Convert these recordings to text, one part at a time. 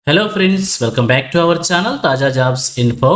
Hello friends, welcome back to our channel తాజా jobs info.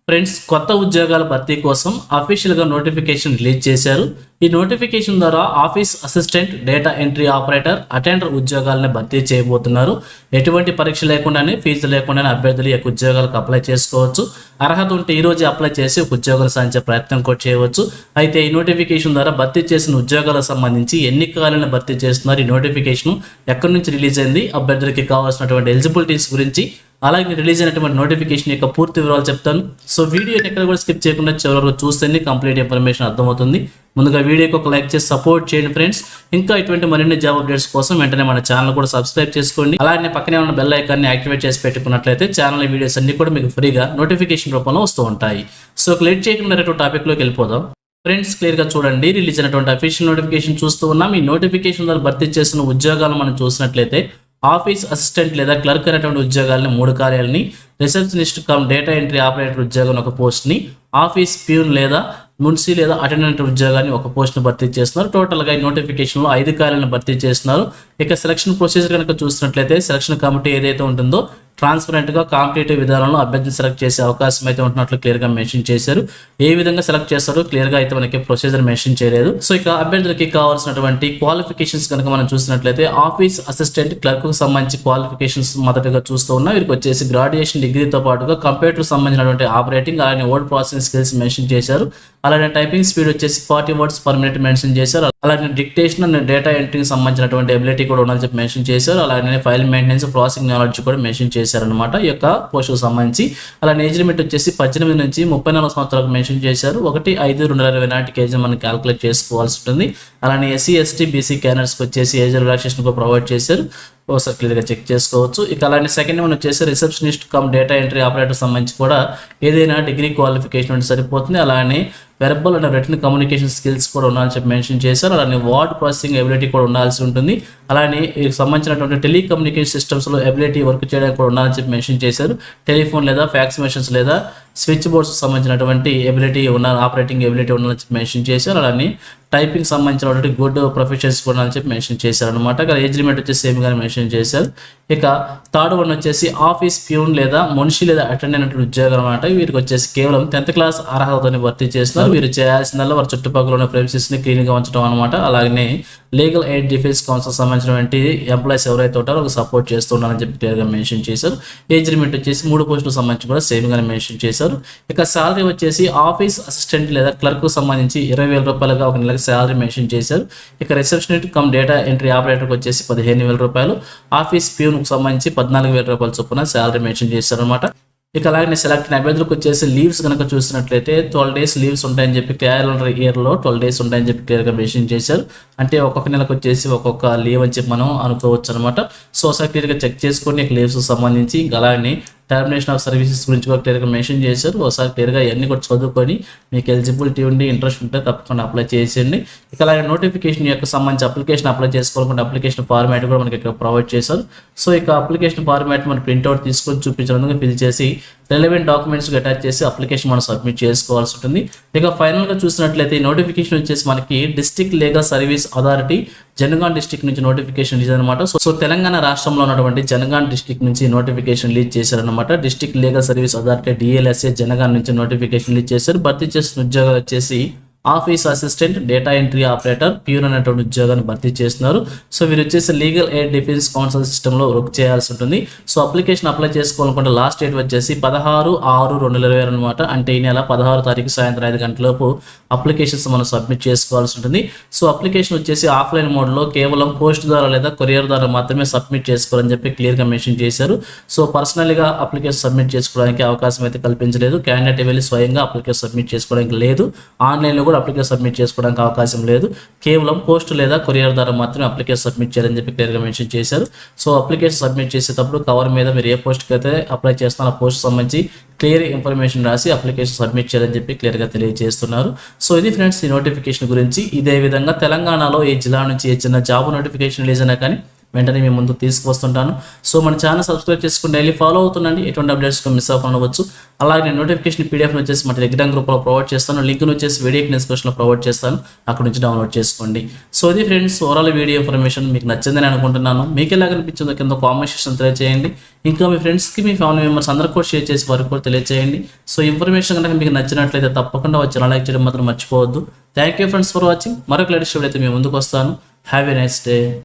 Friends, కొత్త ఉద్యోగాల భర్తీ కోసం అఫీషియల్గా నోటిఫికేషన్ రిలీజ్ చేశారు. ఈ నోటిఫికేషన్ ద్వారా office assistant, data entry operator, attender ఉద్యోగాలను భర్తీ చేయబోతున్నారు. ఎటువంటి పరీక్ష లేకుండానే, ఫీజు లేకుండానే అభ్యర్థులు ఈ ఉద్యోగాలకు అప్లై చేసుకోవచ్చు. అర్హత ఉంటే ఈ రోజు అప్లై చేసి ఉద్యోగాలు సాధించే ప్రయత్నం కూడా చేయవచ్చు. అయితే ఈ నోటిఫికేషన్ ద్వారా భర్తీ చేసిన ఉద్యోగాలకు సంబంధించి ఎన్ని ఖాళీలను భర్తీ చేస్తున్నారు, ఈ నోటిఫికేషన్ ఎక్కడి నుంచి రిలీజ్ అయింది, అభ్యర్థులకి కావాల్సినటువంటి ఎలిజిబిలిటీస్ గురించి, అలాగే రిలీజ్ అయినటువంటి నోటిఫికేషన్ యొక్క పూర్తి వివరాలు చెప్తాను. సో వీడియోని ఎక్కడ కూడా స్కిప్ చేయకుండా చివరి వరకు చూస్తేనే కంప్లీట్ ఇన్ఫర్మేషన్ అర్థమవుతుంది. ముందుగా వీడియోకి ఒక లైక్ చేసి సపోర్ట్ చేయండి ఫ్రెండ్స్. ఇంకా ఇటువంటి మరిన్ని జాబ్ అప్డేట్స్ కోసం వెంటనే మన ఛానల్ కూడా సబ్స్క్రైబ్ చేసుకోండి. అలాగే పక్కనే ఉన్న బెల్ ఐకాన్ని యాక్టివేట్ చేసి పెట్టుకున్నట్లయితే ఛానల్ వీడియోస్ అన్ని కూడా మీకు ఫ్రీగా నోటిఫికేషన్ రూపంలో వస్తూ ఉంటాయి. సో లేట్ చేయకుండా టాపిక్లోకి వెళ్ళిపోదాం. ఫ్రెండ్స్, క్లియర్గా చూడండి. రిలీజ్ అయినటువంటి అఫీషియల్ నోటిఫికేషన్ చూస్తూ ఉన్నాం. ఈ నోటిఫికేషన్ ద్వారా భర్తీ చేసిన ఉద్యోగాలు మనం చూసినట్లయితే ఆఫీస్ అసిస్టెంట్ లేదా క్లర్క్ అనేటువంటి ఉద్యోగాలని 3 కార్యాలని, receptionist cum data entry operator ఉద్యోగం ఒక పోస్ట్ని, ఆఫీస్ ప్యూన్ లేదా మున్సి లేదా అటెండెంట్ ఉద్యోగాన్ని ఒక పోస్ట్ను భర్తీ చేస్తున్నారు. టోటల్గా ఈ నోటిఫికేషన్లో 5 కార్యాలను భర్తీ చేస్తున్నారు. ఇక సెలక్షన్ ప్రొసీజర్ కనుక చూసినట్లయితే సెలక్షన్ కమిటీ ఏదైతే ఉంటుందో ట్రాన్స్పరెంట్గా కాంపిటేటివ్ విధానంలో అభ్యర్థిని సెలెక్ట్ చేసే అవకాశం అయితే ఉంటున్నట్లు క్లియర్గా మెన్షన్ చేశారు. ఏ విధంగా సెలెక్ట్ చేస్తారో క్లియర్గా అయితే మనకి ప్రొసీజర్ మెన్షన్ చేయలేదు. సో ఇక అభ్యర్థులకి కావాల్సినటువంటి క్వాలిఫికేషన్స్ కనుక మనం చూసినట్లయితే ఆఫీస్ అసిస్టెంట్ క్లర్క్కు సంబంధించి క్వాలిఫికేషన్స్ మొదటగా చూస్తూ ఉన్నాం. వీరికి వచ్చేసి గ్రాడ్యుయేషన్ డిగ్రీతో పాటుగా కంప్యూటర్ సంబంధించినటువంటి ఆపరేటింగ్, అలానే వర్డ్ ప్రాసెసింగ్ స్కిల్స్ మెన్షన్ చేశారు. అలానే టైపింగ్ స్పీడ్ వచ్చేసి 40 words per minute మెన్షన్ చేశారు. అలాగే డిక్టేషన్ అండ్ డేటా ఎంట్రీకి సంబంధించినటువంటి ఎబిలిటీ కూడా ఉండాలని చెప్పి మెన్షన్ చేశారు. అలాగే ఫైల్ మెయింటెనెన్స్, ప్రాసెసింగ్ నాలెడ్జ్ కూడా మెన్షన్ చేశారనమాట ఈ యొక్క పోస్టుకు సంబంధించి. అలానే ఏజ్ లిమిట్ వచ్చేసి 18 నుంచి 34 సంవత్సరాలకు మెన్షన్ చేశారు. 1/5/2020 నాటికి ఏజ్ మనం క్యాలిక్యులేట్ చేసుకోవాల్సి ఉంటుంది. అలానే ఎస్సీ, ఎస్టీ, బీసీ క్యాండిడేట్స్కి వచ్చేసి ఏజ్ రిలాక్సేషన్ కూడా ప్రొవైడ్ చేశారు. ఒకసారి క్లియర్గా చెక్ చేసుకోవచ్చు. ఇక అలానే సెకండ్ వన్ వచ్చేసి receptionist cum data entry operator సంబంధించి కూడా ఏదైనా డిగ్రీ క్వాలిఫికేషన్ ఉంటే సరిపోతుంది. అలానే verbal and written communication skills కూడా ఉండాలని చెప్పి మెన్షన్ చేశారు. అలానే వర్డ్ ప్రాసెసింగ్ ఎబిలిటీ కూడా ఉండాల్సి ఉంటుంది. అలానే వీరికి సంబంధించినటువంటి టెలికమ్యూనికేషన్ సిస్టమ్స్లో ఎబిలిటీ వర్క్ చేయడానికి కూడా ఉండాలని చెప్పి మెన్షన్ చేశారు. టెలిఫోన్ లేదా ఫ్యాక్స్ మెషిన్స్ లేదా స్విచ్ బోర్డ్స్ సంబంధించినటువంటి ఎబిలిటీ ఉండాలి, ఆపరేటింగ్ ఎబిలిటీ ఉండాలని చెప్పి మెన్షన్ చేశారు. అలానే టైపింగ్ సంబంధించినటువంటి గుడ్ ప్రొఫెషన్స్ కూడా అని చెప్పి మెన్షన్ చేశారు అనమాట. ఇక్కడ ఏజ్ లిమిట్ వచ్చేసి సేమ్ గానే మెన్షన్ చేశారు. ఇక థర్డ్ వన్ వచ్చేసి ఆఫీస్ ప్యూన్ లేదా మున్షి లేదా అటెండెంట్ ఉద్యోగం అనమాట. వీరికి వచ్చేసి కేవలం 10th క్లాస్ అర్హతని భర్తీ చేస్తున్నారు. వీరు చేయాల్సిందల్లా వారి చుట్టుపక్కల ఉన్న ప్రెమిసెస్ ని క్లీన్ గా ఉంచడం అనమాట. అలాగే లీగల్ ఎయిడ్ డిఫెన్స్ కౌన్సిల్ సంబంధించినటువంటి ఎంప్లాయీస్ ఎవరైతే ఉంటారో వాళ్ళకి సపోర్ట్ చేస్తున్నారని చెప్పి క్లియర్గా మెన్షన్ చేశారు. ఏజ్ లిమిట్ వచ్చేసి 3 పోస్టులకు సంబంధించి కూడా సేమ్ గానే మెన్షన్ చేశారు. ఇక శాలరీ వచ్చేసి ఆఫీస్ అసిస్టెంట్ లేదా క్లర్క్ సంబంధించి 20,000 రూపాయలుగా ఒక నెలకు శాలరీ మెన్షన్ చేశారు. ఇక రిసెప్షనిస్ట్ కమ్ డేటా ఎంట్రీ ఆపరేటర్కి వచ్చేసి 15,000 రూపాయలు, ఆఫీస్ ప్యూన్కి సంబంధించి 14,000 రూపాయల చొప్పున శాలరీ మెన్షన్ చేశారు అనమాట. ఇక అలాగే సెలెక్ట్ అభ్యర్థులకు వచ్చేసి లీవ్స్ కనుక చూసినట్లయితే 12 days లీవ్స్ ఉంటాయని చెప్పి క్యాలెండర్ ఇయర్లో 12 days ఉంటాయని చెప్పి క్లియర్గా మెన్షన్ చేశారు. అంటే ఒక్కొక్క నెలకు వచ్చేసి ఒక్కొక్క లీవ్ అని చెప్పి మనం అనుకోవచ్చు అనమాట. సో ఒకసారి క్లియర్గా చెక్ చేసుకొని లీవ్స్ సంబంధించి ఇంకా అలాగే టర్మినేషన్ ఆఫ్ సర్వీసెస్ గురించి కూడా క్లియర్గా మెన్షన్ చేశారు. ఒకసారి క్లియర్గా ఇవన్నీ కూడా చదువుకొని మీకు ఎలిజిబిలిటీ ఉండి ఇంట్రెస్ట్ ఉంటే తప్పకుండా అప్లై చేసేయండి. ఇక అలాగే నోటిఫికేషన్ యొక్క సంబంధించి అప్లికేషన్ అప్లై చేసుకోవాలనుకుంటే అప్లికేషన్ ఫార్మాట్ కూడా మనకి ఇక్కడ ప్రొవైడ్ చేశారు. సో ఇక అప్లికేషన్ ఫార్మాట్ మనం ప్రింట్అవుట్ తీసుకొని చూపించినందుకు ఫిల్ చేసి రిలవెంట్ డాక్యుమెంట్స్ అటాచ్ చేసి అప్లికేషన్ మనం సబ్మిట్ చేసుకోవాల్సి ఉంటుంది. ఇక ఫైనల్గా చూసినట్లయితే ఈ నోటిఫికేషన్ వచ్చేసి మనకి district legal service authority Jangaon district నుంచి నోటిఫికేషన్ రిలీజ్ అనమాట. సో తెలంగాణ రాష్ట్రంలో ఉన్నటువంటి జనగాం డిస్ట్రిక్ట్ నుంచి నోటిఫికేషన్ రిలీజ్ చేశారనమాట. District legal service authority DLSA Jangaon నుంచి నోటిఫికేషన్ రిలీజ్ చేశారు. భర్తీ చేసిన ఉద్యోగాలు వచ్చేసి office assistant, data entry operator, peon అనేటువంటి ఉద్యోగాన్ని భర్తీ చేస్తున్నారు. సో వీరు వచ్చేసి లీగల్ ఎయిడ్ డిఫెన్స్ కౌన్సిల్ సిస్టంలో వర్క్ చేయాల్సి ఉంటుంది. సో అప్లికేషన్ అప్లై చేసుకోవాలనుకుంటే లాస్ట్ డేట్ వచ్చేసి 16/6/2020 అనమాట. అంటే ఈ నెల 16వ తారీఖు సాయంత్రం 5 గంటలలోపు అప్లికేషన్స్ మనం సబ్మిట్ చేసుకోవాల్సి ఉంటుంది. సో అప్లికేషన్ వచ్చేసి ఆఫ్లైన్ మోడ్లో కేవలం పోస్ట్ ద్వారా లేదా కొరియర్ ద్వారా మాత్రమే సబ్మిట్ చేసుకోవాలని చెప్పి క్లియర్గా మెన్షన్ చేశారు. సో పర్సనల్గా అప్లికేషన్ సబ్మిట్ చేసుకోవడానికి అవకాశం అయితే కల్పించలేదు. క్యాండిడేట్ వెళ్ళి స్వయంగా అప్లికేషన్ సబ్మిట్ చేసుకోవడానికి లేదు. ఆన్లైన్లో అప్లికేషన్ సబ్మిట్ చేసుకోవడానికి అవకాశం లేదు. కేవలం పోస్ట్ లేదా కొరియర్ ద్వారా మాత్రమే అప్లికేషన్ సబ్మిట్ చేయాలని చెప్పి క్లియర్గా మెన్షన్ చేశారు. సో అప్లికేషన్ సబ్మిట్ చేసేటప్పుడు కవర్ మీద మీరు ఏ పోస్ట్కి అయితే అప్లై చేస్తున్న ఆ పోస్ట్ సంబంధించి క్లియర్ ఇన్ఫర్మేషన్ రాసి అప్లికేషన్ సబ్మిట్ చేయాలని చెప్పి క్లియర్గా తెలియజేస్తున్నారు. సో ఇది ఫ్రెండ్స్ ఈ నోటిఫికేషన్ గురించి. ఇదే విధంగా తెలంగాణలో ఏ జిల్లా నుంచి ఏ చిన్న జాబ్ నోటిఫికేషన్ రిలీజ్ అయినా కానీ వెంటనే మీ ముందుకు తీసుకువస్తుంటాను. సో మన ఛానల్ సబ్స్క్రైబ్ చేసుకుని డైలీ ఫాలో అవుతుండండి, ఎటువంటి అప్డేట్స్ మిస్ అవ్వకుండా ఉండవచ్చు. అలాగే నేను నోటిఫికేషన్ పీడిఎఫ్ వచ్చేసి మన టెలిగ్రామ్ గ్రూప్లో ప్రొవైడ్ చేస్తాను, లింక్ వచ్చేసి వీడియో డిస్క్రిప్షన్లో ప్రొవైడ్ చేస్తాను, అక్కడ నుంచి డౌన్లోడ్ చేసుకోండి. సో ఇది ఫ్రెండ్స్ ఓవరాల్ వీడియో ఇన్ఫర్మేషన్ మీకు నచ్చిందని అనుకుంటున్నాను. మీకు ఎలా కనిపించిందో కింద కామెంట్ సెక్షన్ తెలియజేయండి. ఇంకా మీ ఫ్రెండ్స్కి మీ ఫ్యామిలీ మెంబర్స్ అందరికీ కూడా షేర్ చేసి వారికి కూడా తెలియజేయండి. సో ఇన్ఫర్మేషన్ కనుక మీకు నచ్చినట్లయితే తప్పకుండా వచ్చి లైక్ చేయడం మాత్రం మర్చిపోవద్దు. Thank you friends for watching. మరొక లేటెస్ట్ వీడియో అయితే మీ ముందుకు వస్తాను. Have a nice day.